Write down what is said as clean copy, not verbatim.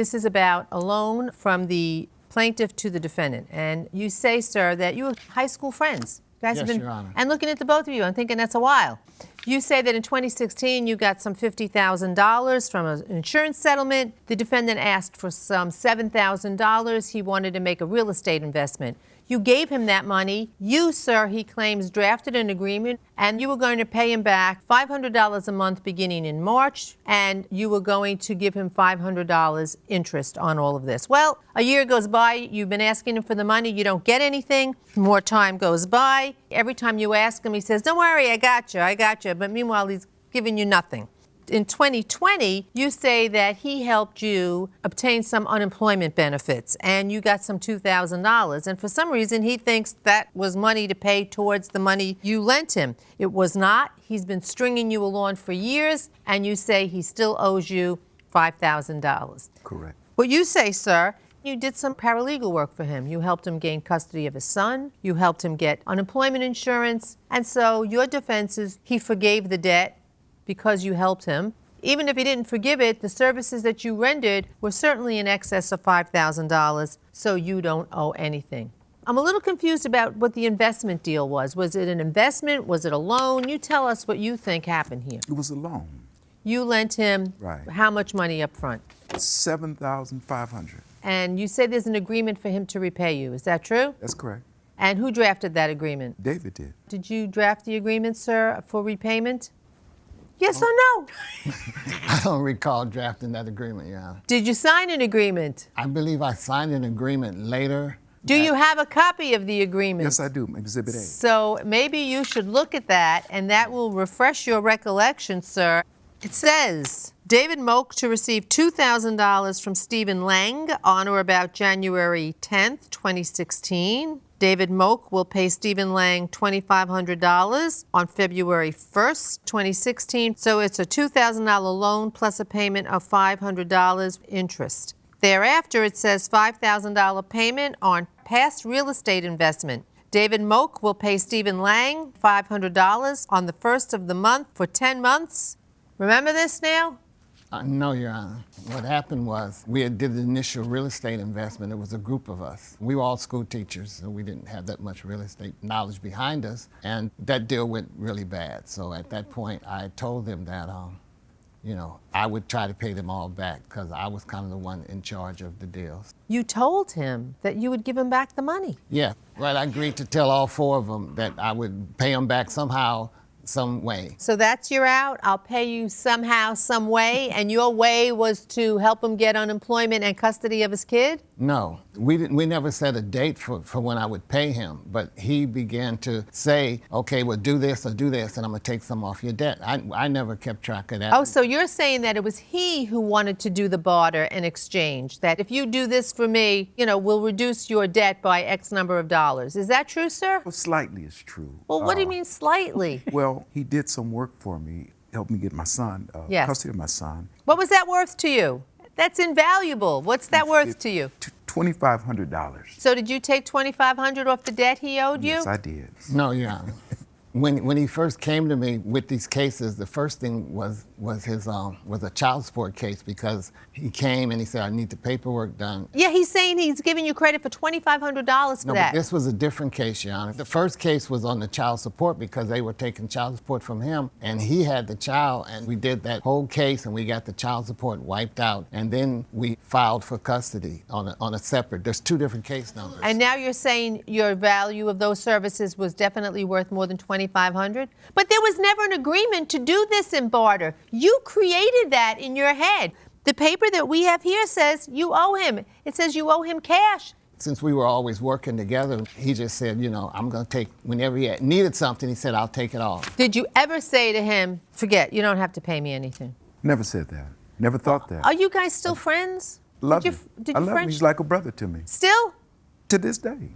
This is about a loan from the plaintiff to the defendant. And you say, sir, that you were high school friends. You guys Yes, have been, Your Honor. and looking at the both of you, I'm thinking that's a while. You say that in 2016 you got some $50,000 from an insurance settlement. The defendant asked for some $7,000. He wanted to make a real estate investment. You gave him that money. You, sir, he claims, drafted an agreement, and you were going to pay him back $500 a month beginning in March, and you were going to give him $500 interest on all of this. Well, a year goes by. You've been asking him for the money. You don't get anything. More time goes by. Every time you ask him, he says, don't worry, I got you, I got you. But meanwhile, he's giving you nothing. In 2020, you say that he helped you obtain some unemployment benefits and you got some $2,000. And for some reason, he thinks that was money to pay towards the money you lent him. It was not. He's been stringing you along for years, and you say he still owes you $5,000. Correct. What you say, sir, you did some paralegal work for him. You helped him gain custody of his son. You helped him get unemployment insurance. And so your defense is he forgave the debt because you helped him. Even if he didn't forgive it, the services that you rendered were certainly in excess of $5,000, so you don't owe anything. I'm a little confused about what the investment deal was. Was it an investment? Was it a loan? You tell us what you think happened here. It was a loan. You lent him how much money up front? $7,500. And you say there's an agreement for him to repay you. Is that true? That's correct. And who drafted that agreement? David did. Did you draft the agreement, sir, for repayment? Yes or no? I don't recall drafting that agreement, Your Honor. Did you sign an agreement? I believe I signed an agreement later. Do you have a copy of the agreement? Yes, I do. Exhibit A. So maybe you should look at that, and that will refresh your recollection, sir. It says, David Moak to receive $2,000 from Stephen Lang on or about January 10th, 2016. David Moak will pay Stephen Lang $2,500 on February 1st, 2016. So it's a $2,000 loan plus a payment of $500 interest. Thereafter, it says $5,000 payment on past real estate investment. David Moak will pay Stephen Lang $500 on the first of the month for 10 months. Remember this now? No, Your Honor. What happened was we did the initial real estate investment. It was a group of us. We were all school teachers, so we didn't have that much real estate knowledge behind us, and that deal went really bad. So at that point, I told them that, I would try to pay them all back because I was kind of the one in charge of the deals. You told him that you would give him back the money. Yeah, right. I agreed to tell all four of them that I would pay them back somehow, some way. So that's your out. I'll pay you somehow, some way, and your way was to help him get unemployment and custody of his kid? No, we never set a date for when I would pay him, but he began to say, okay, well, do this or do this, and I'm gonna take some off your debt. I never kept track of that. Oh, so you're saying that it was he who wanted to do the barter and exchange, that if you do this for me, we'll reduce your debt by X number of dollars. Is that true, sir? Well, slightly is true. Well, what do you mean slightly? Well, he did some work for me, helped me get my son, Yes. custody of my son. What was that worth to you? That's invaluable. What's that worth to you? $2,500. So did you take $2,500 off the debt he owed you? Yes, I did. No, Your Honor. When he first came to me with these cases, the first thing was a child support case because he came and he said, I need the paperwork done. Yeah, he's saying he's giving you credit for $2,500 for No, that. but this was a different case, Your Honor. The first case was on the child support because they were taking child support from him, and he had the child, and we did that whole case, and we got the child support wiped out, and then we filed for custody on a separate. There's two different case numbers. And now you're saying your value of those services was definitely worth more than $2,500? But there was never an agreement to do this in barter. You created that in your head. The paper that we have here says you owe him. It says you owe him cash. Since we were always working together, he just said, I'm going to take, whenever he needed something, he said, I'll take it off. Did you ever say to him, forget, you don't have to pay me anything? Never said that. Never thought that. Are you guys still friends? Love him. Did I you love him. He's like a brother to me. Still? To this day.